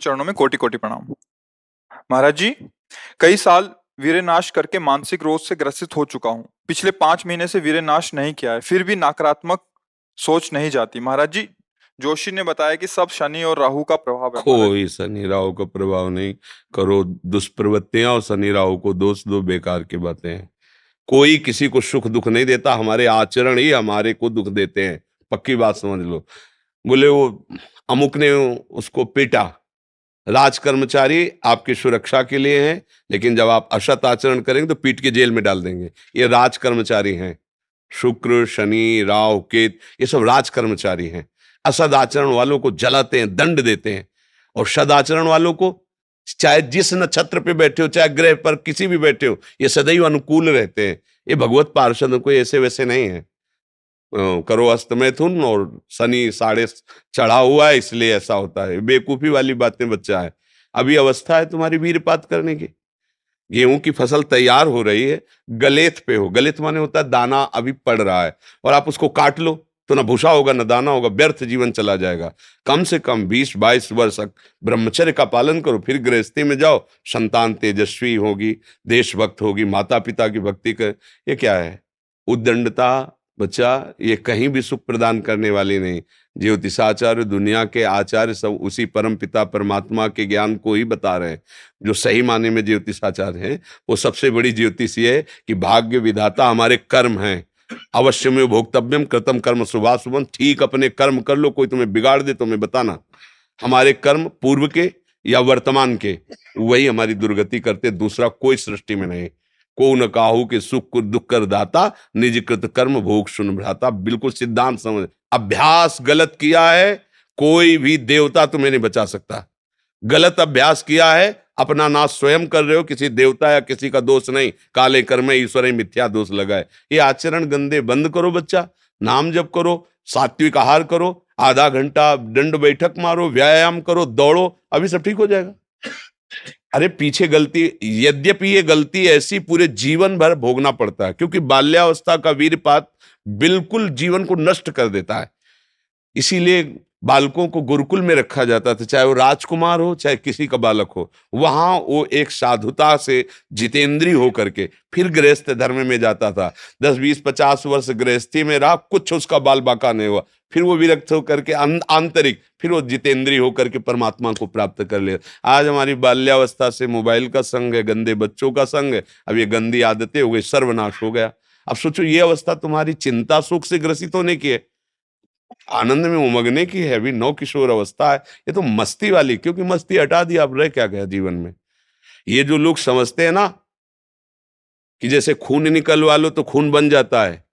चरणों में कोटि कोटि प्रणाम। महाराज जी, कई साल वीरेनाश करके मानसिक रोग से ग्रसित हो चुका हूँ। पिछले 5 महीने से वीरेनाश नहीं किया है, फिर भी नकारात्मक सोच नहीं जाती। महाराज जी, जोशी ने बताया कि सब शनि और राहु का प्रभाव है। महाराज जी, कोई शनि राहु का प्रभाव नहीं। करो दुष्प्रवृत्तियां और शनि राहु को दोष दो, बेकार की बातें हैं। कोई किसी को सुख दुख नहीं देता, हमारे आचरण ही हमारे को दुख देते हैं। पक्की बात समझ लो। बोले वो अमुक ने उसको पीटा, राज कर्मचारी आपकी सुरक्षा के लिए हैं, लेकिन जब आप असत आचरण करेंगे तो पीट के जेल में डाल देंगे। ये राज कर्मचारी हैं। शुक्र शनि राहु केत ये सब राज कर्मचारी हैं। असद आचरण वालों को जलाते हैं, दंड देते हैं, और सदाचरण वालों को, चाहे जिस नक्षत्र पे बैठे हो, चाहे ग्रह पर किसी भी बैठे हो, ये सदैव अनुकूल रहते हैं। ये भगवत पार्षद कोई ऐसे वैसे नहीं है। करो अस्त मैथुन और शनि साढ़े चढ़ा हुआ है, इसलिए ऐसा होता है। बेवकूफी वाली बातें बच्चा है। अभी अवस्था है तुम्हारी वीरपात करने की। गेहूं की फसल तैयार हो रही है, गलेत पे हो। गलेत माने होता है दाना अभी पड़ रहा है, और आप उसको काट लो तो ना भूसा होगा ना दाना होगा, व्यर्थ जीवन चला जाएगा। कम से कम 20-22 वर्ष तक ब्रह्मचर्य का पालन करो, फिर गृहस्थी में जाओ। संतान तेजस्वी होगी, देशभक्त होगी, माता पिता की भक्ति कर। ये क्या है? उद्दंडता बच्चा, ये कहीं भी सुख प्रदान करने वाली नहीं। ज्योतिषाचार्य, दुनिया के आचार्य सब उसी परम पिता परमात्मा के ज्ञान को ही बता रहे हैं। जो सही माने में ज्योतिषाचार्य हैं, वो सबसे बड़ी ज्योतिष ये है कि भाग्य विधाता हमारे कर्म हैं। अवश्य में भोक्तव्यम कृतम कर्म शुभाशुभम। ठीक अपने कर्म कर लो, कोई तुम्हें बिगाड़ दे तो मैं बताना। हमारे कर्म पूर्व के या वर्तमान के, वही हमारी दुर्गति करते, दूसरा कोई सृष्टि में नहीं। को न काहू के सुख को दुख कर दाता, निज कृत कर्म भोग सुन भ्राता। बिल्कुल सिद्धांत समझ। अभ्यास गलत किया है, कोई भी देवता तुम्हें नहीं बचा सकता। गलत अभ्यास किया है, अपना नाश स्वयं कर रहे हो, किसी देवता या किसी का दोष नहीं। काले कर्म ईश्वर ही मिथ्या दोष लगाए। ये आचरण गंदे बंद करो बच्चा। नाम जप करो, सात्विक आहार करो, आधा घंटा दंड बैठक मारो, व्यायाम करो, दौड़ो, अभी सब ठीक हो जाएगा। अरे पीछे गलती, यद्यपि ये गलती ऐसी पूरे जीवन भर भोगना पड़ता है, क्योंकि बाल्यावस्था का वीरपात बिल्कुल जीवन को नष्ट कर देता है। इसीलिए बालकों को गुरुकुल में रखा जाता था, चाहे वो राजकुमार हो चाहे किसी का बालक हो। वहां वो एक साधुता से जितेंद्रीय होकर के फिर गृहस्थ धर्म में जाता था। 10-20-50 वर्ष गृहस्थी में रहा, कुछ उसका बाल बाका नहीं हुआ, फिर वो विरक्त होकर के आंतरिक, फिर वो जितेंद्रीय होकर के परमात्मा को प्राप्त कर ले। आज हमारी बाल्यावस्था से मोबाइल का संग है, गंदे बच्चों का संग है, अब ये गंदी आदतें हो गई, सर्वनाश हो गया। अब सोचो, ये अवस्था तुम्हारी चिंता सुख से ग्रसित होने की है, आनंद में उमगने की है, अभी नौ किशोर अवस्था है। ये तो मस्ती वाली, क्योंकि मस्ती हटा दी, अब रह क्या गया जीवन में। ये जो लोग समझते हैं ना कि जैसे खून निकलवा लो तो खून बन जाता है,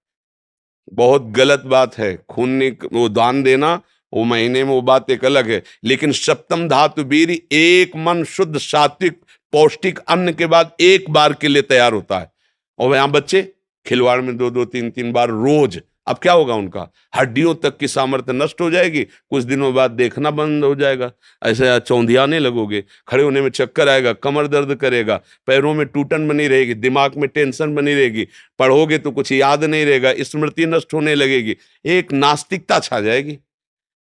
बहुत गलत बात है। वो दान देना, वो महीने में वो बात एक अलग है, लेकिन सप्तम धातु वीर एक मन शुद्ध सात्विक पौष्टिक अन्न के बाद एक बार के लिए तैयार होता है। और यहां बच्चे खिलवाड़ में 2-2 3-3 बार रोज। अब क्या होगा? उनका हड्डियों तक की सामर्थ्य नष्ट हो जाएगी, कुछ दिनों बाद देखना बंद हो जाएगा, ऐसे चौंधियाने लगोगे, खड़े होने में चक्कर आएगा, कमर दर्द करेगा, पैरों में टूटन बनी रहेगी, दिमाग में टेंशन बनी रहेगी, पढ़ोगे तो कुछ याद नहीं रहेगा, स्मृति नष्ट होने लगेगी, एक नास्तिकता छा जाएगी,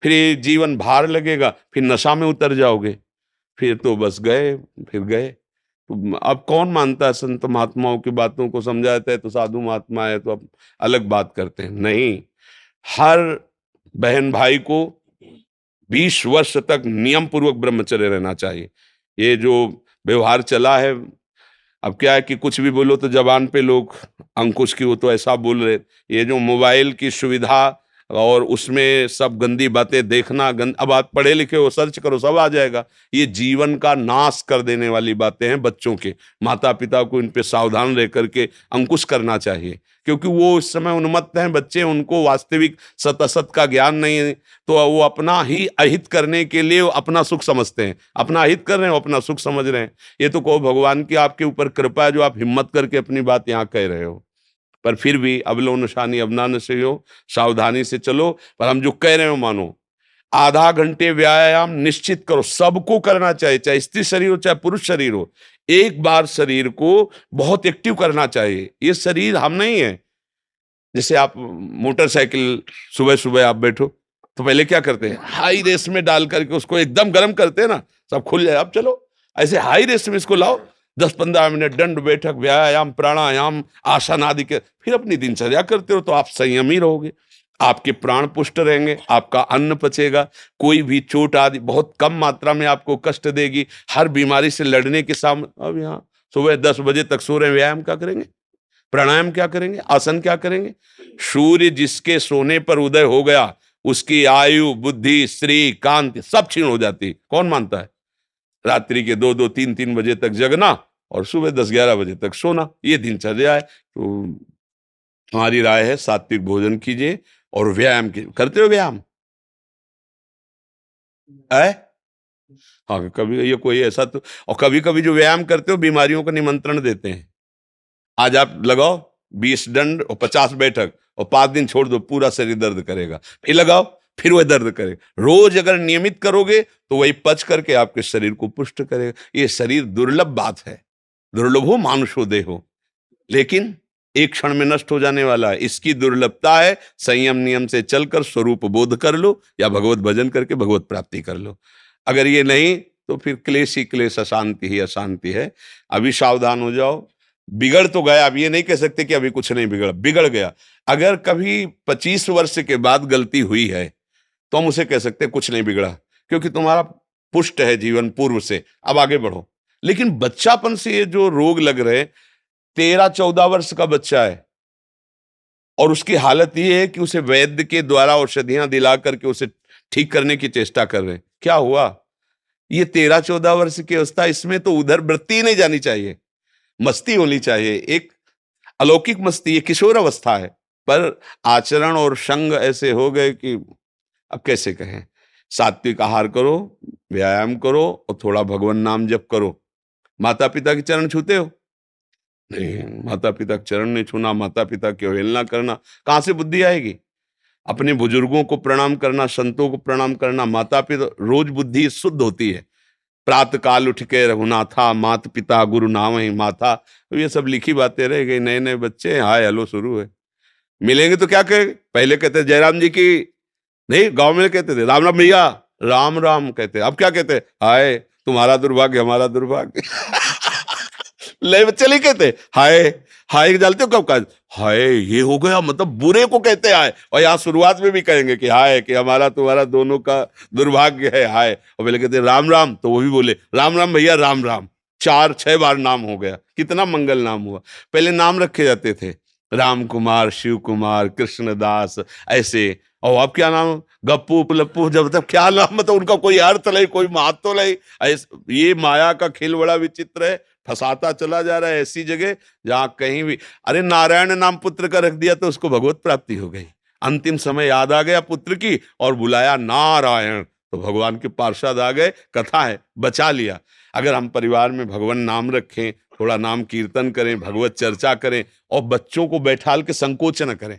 फिर ये जीवन भार लगेगा, फिर नशा में उतर जाओगे, फिर तो बस गए, फिर गए। तो अब कौन मानता है संत महात्माओं की बातों को? समझाते हैं तो साधु महात्मा है तो अब अलग बात करते हैं। नहीं, हर बहन भाई को 20 वर्ष तक नियम पूर्वक ब्रह्मचर्य रहना चाहिए। ये जो व्यवहार चला है, अब क्या है कि कुछ भी बोलो तो जबान पे लोग अंकुश की, वो तो ऐसा बोल रहे। ये जो मोबाइल की सुविधा और उसमें सब गंदी बातें देखना, अब आप पढ़े लिखे हो, सर्च करो, सब आ जाएगा। ये जीवन का नाश कर देने वाली बातें हैं बच्चों के। माता पिता को इन पे सावधान रह करके अंकुश करना चाहिए, क्योंकि वो इस समय उन्मत्त हैं बच्चे, उनको वास्तविक सत असत का ज्ञान नहीं है, तो वो अपना ही अहित करने के लिए वो अपना सुख समझते हैं। अपना अहित कर रहे हैं, अपना सुख समझ रहे हैं। ये तो कहो भगवान की आपके ऊपर कृपा है जो आप हिम्मत करके अपनी बात यहाँ कह रहे हो। पर फिर भी अबलो नशानी अबना नशे हो, सावधानी से चलो। पर हम जो कह रहे हो मानो। आधा घंटे व्यायाम निश्चित करो, सबको करना चाहिए, चाहे स्त्री शरीर हो चाहे पुरुष शरीर हो। एक बार शरीर को बहुत एक्टिव करना चाहिए। ये शरीर हम नहीं है। जैसे आप मोटरसाइकिल, सुबह सुबह आप बैठो, तो पहले क्या करते हैं, हाई रेस में डाल करके उसको एकदम गर्म करते हैं ना, सब खुल जाए। अब चलो ऐसे हाई रेस में इसको लाओ, 10-15 मिनट दंड बैठक, व्यायाम, प्राणायाम, आसन आदि के, फिर अपनी दिनचर्या करते हो तो आप संयमी रहोगे, आपके प्राण पुष्ट रहेंगे, आपका अन्न पचेगा, कोई भी चोट आदि बहुत कम मात्रा में आपको कष्ट देगी, हर बीमारी से लड़ने के सामने। अब यहाँ सुबह 10 बजे तक सो रहे हैं, व्यायाम क्या करेंगे, प्राणायाम क्या करेंगे, आसन क्या करेंगे? सूर्य जिसके सोने पर उदय हो गया उसकी आयु, बुद्धि, स्त्री, कांति सब क्षीण हो जाती, कौन मानता है? रात्रि के 2-2, 3-3 बजे तक जगना और सुबह 10-11 बजे तक सोना, ये दिनचर्या है। तो हमारी राय है सात्विक भोजन कीजिए और व्यायाम कीजिए। करते हो व्यायाम है? हाँ, कभी ये कोई ऐसा तो, और कभी कभी जो व्यायाम करते हो बीमारियों का निमंत्रण देते हैं। आज आप लगाओ 20 दंड और 50 बैठक और 5 दिन छोड़ दो, पूरा शरीर दर्द करेगा, फिर लगाओ फिर वह दर्द करेगा। रोज अगर नियमित करोगे तो वही पच करके आपके शरीर को पुष्ट करेगा। ये शरीर दुर्लभ बात है, दुर्लभो मानुषो देहो, लेकिन एक क्षण में नष्ट हो जाने वाला है। इसकी दुर्लभता है, संयम नियम से चलकर स्वरूप बोध कर लो या भगवत भजन करके भगवत प्राप्ति कर लो। अगर ये नहीं तो फिर क्लेश ही क्लेश, अशांति ही अशांति है। अभी सावधान हो जाओ। बिगड़ तो गया, अब ये नहीं कह सकते कि अभी कुछ नहीं बिगड़ा, बिगड़ गया। अगर कभी 25 वर्ष के बाद गलती हुई है तो हम उसे कह सकते हैं कुछ नहीं बिगड़ा, क्योंकि तुम्हारा पुष्ट है जीवन पूर्व से, अब आगे बढ़ो। लेकिन बच्चापन से ये जो रोग लग रहे, 13-14 वर्ष का बच्चा है और उसकी हालत ये है कि उसे वैद्य के द्वारा औषधियां दिला करके उसे ठीक करने की चेष्टा कर रहे हैं। क्या हुआ? ये 13-14 वर्ष की अवस्था, इसमें तो उधर वृत्ति ही नहीं जानी चाहिए, मस्ती होनी चाहिए, एक अलौकिक मस्ती। ये किशोर अवस्था है, पर आचरण और संग ऐसे हो गए कि अब कैसे कहें। सात्विक आहार करो, व्यायाम करो और थोड़ा भगवान नाम जप करो। माता पिता के चरण छूते हो? नहीं, माता पिता के चरण नहीं छूना, माता पिता की अवहेलना करना, कहां से बुद्धि आएगी? अपने बुजुर्गों को प्रणाम करना, संतों को प्रणाम करना, माता पिता, रोज बुद्धि शुद्ध होती है। प्रातः काल उठ के रघुनाथा, मात पिता गुरु नाम ही माथा। तो ये सब लिखी बातें रह गई। नए नए बच्चे हाय हेलो शुरू है, मिलेंगे तो क्या कहे, पहले कहते जयराम जी की, नहीं गांव में कहते थे राम राम भैया, राम राम कहते, अब क्या कहते, हाय तुम्हारा दुर्भाग्य हमारा दुर्भाग्य। ले बच्चे नहीं कहते हाय, हाय जानते हो कब का, हाय ये हो गया, मतलब बुरे को कहते हाय। और यहाँ शुरुआत में भी कहेंगे कि हाय, कि हमारा तुम्हारा दोनों का दुर्भाग्य है हाय। और पहले कहते राम राम, तो वो भी बोले राम राम भैया राम राम। 4-6 बार नाम हो गया, कितना मंगल नाम हुआ। पहले नाम रखे जाते थे, राम कुमार, शिव कुमार, कृष्णदास, ऐसे। और अब क्या नाम, गप्पू लप्पू, जब तक क्या नाम, मतलब उनका कोई अर्थ नहीं, कोई महत्व नहीं। ये माया का खेल बड़ा विचित्र है, फंसाता चला जा रहा है ऐसी जगह जहां कहीं भी। अरे नारायण नाम पुत्र का रख दिया तो उसको भगवत प्राप्ति हो गई। अंतिम समय याद आ गया पुत्र की और बुलाया नारायण, तो भगवान के पार्षद आ गए, कथा है, बचा लिया। अगर हम परिवार में भगवान नाम रखें, थोड़ा नाम कीर्तन करें, भगवत चर्चा करें और बच्चों को बैठाल के संकोच न करें।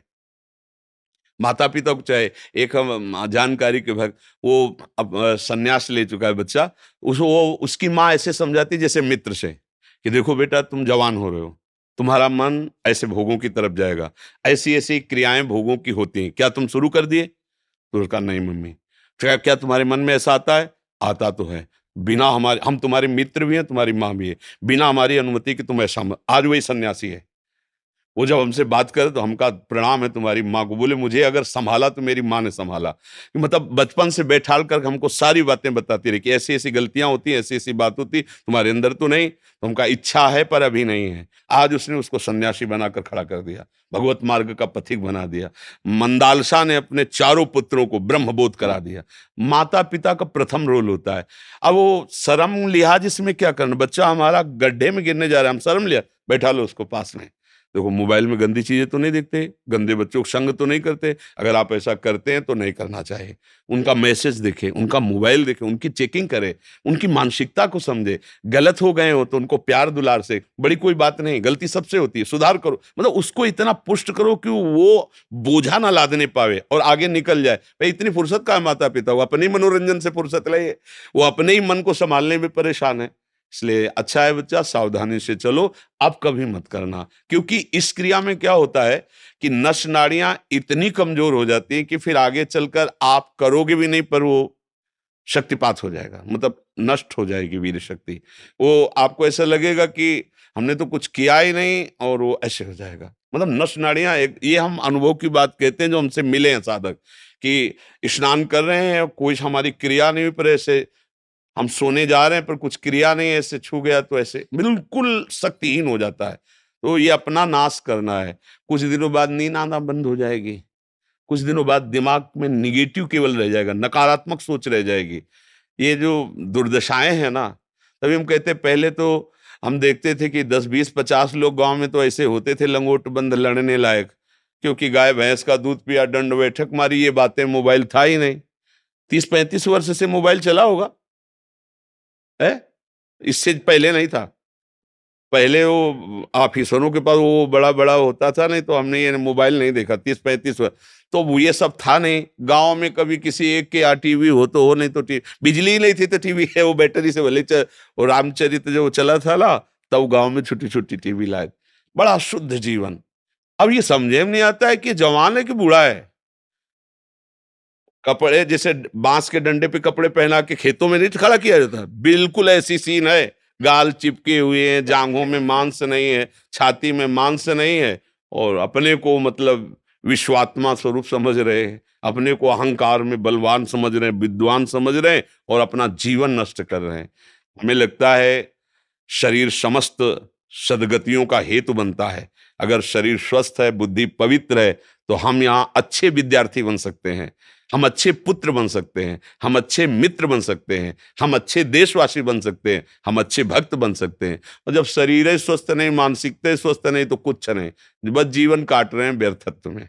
माता पिता को चाहे, एक हम जानकारी के भक्त, वो अब संन्यास ले चुका है बच्चा, वो उसकी माँ ऐसे समझाती जैसे मित्र से कि देखो बेटा तुम जवान हो रहे हो, तुम्हारा मन ऐसे भोगों की तरफ जाएगा, ऐसी ऐसी क्रियाएं भोगों की होती हैं, क्या तुम शुरू कर दिए? तो उसका नहीं मम्मी। क्या क्या तुम्हारे मन में ऐसा आता है? आता तो है, बिना हमारे, हम तुम्हारे मित्र भी हैं, तुम्हारी माँ भी है, बिना हमारी अनुमति कि तुम ऐसा आज वही सन्यासी है। वो जब हमसे बात करे तो हमका प्रणाम है तुम्हारी माँ को, बोले मुझे अगर संभाला तो मेरी माँ ने संभाला। मतलब बचपन से बैठाल कर हमको सारी बातें बताती रही कि ऐसी ऐसी गलतियां होती, ऐसी ऐसी बात होती, तुम्हारे अंदर तो नहीं, तो हमका इच्छा है पर अभी नहीं है। आज उसने उसको सन्यासी बनाकर खड़ा कर दिया, भगवत मार्ग का पथिक बना दिया। मंदालसा ने अपने चारों पुत्रों को ब्रह्मबोध करा दिया। माता पिता का प्रथम रोल होता है। अब वो शर्म लिहाज इसमें क्या करना, बच्चा हमारा गड्ढे में गिरने जा रहा है, हम शर्म लिया, बैठा लो उसको पास में। देखो मोबाइल में गंदी चीजें तो नहीं देखते, गंदे बच्चों को संग तो नहीं करते, अगर आप ऐसा करते हैं तो नहीं करना चाहिए। उनका मैसेज देखें, उनका मोबाइल देखें, उनकी चेकिंग करें, उनकी मानसिकता को समझे। गलत हो गए हो तो उनको प्यार दुलार से, बड़ी कोई बात नहीं, गलती सबसे होती है, सुधार करो, मतलब उसको इतना पुष्ट करो कि वो बोझा ना लादने पावे और आगे निकल जाए। भाई इतनी फुर्सत का है माता पिता, वो अपने ही मनोरंजन से फुर्सत ले, वो अपने ही मन को संभालने में परेशान है। इसलिए अच्छा है बच्चा, सावधानी से चलो, अब कभी मत करना। क्योंकि इस क्रिया में क्या होता है कि नस नाड़ियां इतनी कमजोर हो जाती हैं कि फिर आगे चलकर आप करोगे भी नहीं, पर वो शक्तिपात हो जाएगा, मतलब नष्ट हो जाएगी वीर शक्ति। वो आपको ऐसा लगेगा कि हमने तो कुछ किया ही नहीं, और वो ऐसे हो जाएगा। मतलब नस नाड़ियां एक, ये हम अनुभव की बात कहते हैं जो हमसे मिले हैं साधक, कि स्नान कर रहे हैं, कोई हमारी क्रिया नहीं हुई, पर ऐसे हम सोने जा रहे हैं पर कुछ क्रिया नहीं है, ऐसे छू गया तो ऐसे बिल्कुल शक्तिहीन हो जाता है। तो ये अपना नाश करना है। कुछ दिनों बाद नींद आना बंद हो जाएगी, कुछ दिनों बाद दिमाग में निगेटिव केवल रह जाएगा, नकारात्मक सोच रह जाएगी। ये जो दुर्दशाएं हैं ना, तभी हम कहते हैं, पहले तो हम देखते थे कि 10 20 50 लोग गांव में तो ऐसे होते थे लंगोट बंद लड़ने लायक, क्योंकि गाय भैंस का दूध पिया, दंड बैठक मारी, ये बातें, मोबाइल था ही नहीं। 30 35 वर्ष से मोबाइल चला होगा है, इससे पहले नहीं था। पहले वो ऑफिसरों के पास वो बड़ा बड़ा होता था, नहीं तो हमने ये मोबाइल नहीं देखा 30 35 वर्ष। तो वो ये सब था नहीं, गांव में कभी किसी एक के यहाँ टीवी हो तो हो, नहीं तो टीवी, बिजली ही नहीं थी तो टीवी है, वो बैटरी से भले वो रामचरित जो चला था ना, तब गांव में छोटी छोटी टीवी लाए। बड़ा शुद्ध जीवन। अब ये समझे में नहीं आता है कि जवान है कि बूढ़ा है। कपड़े जैसे बांस के डंडे पे कपड़े पहना के खेतों में नहीं खड़ा किया जाता, बिल्कुल ऐसी सीन है। गाल चिपके हुए हैं, जांघों में मांस नहीं है, छाती में मांस नहीं है, और अपने को मतलब विश्वात्मा स्वरूप समझ रहे हैं, अपने को अहंकार में बलवान समझ रहे हैं, विद्वान समझ रहे हैं, और अपना जीवन नष्ट कर रहे हैं। हमें लगता है शरीर समस्त सद्गतियों का हेतु बनता है। अगर शरीर स्वस्थ है, बुद्धि पवित्र है, तो हम यहाँ अच्छे विद्यार्थी बन सकते हैं, हम अच्छे पुत्र बन सकते हैं, हम अच्छे मित्र बन सकते हैं, हम अच्छे देशवासी बन सकते हैं, हम अच्छे भक्त बन सकते हैं। और जब शरीर ही स्वस्थ नहीं, मानसिकता ही स्वस्थ नहीं, तो कुछ नहीं, बस जीवन काट रहे हैं व्यर्थत्व में।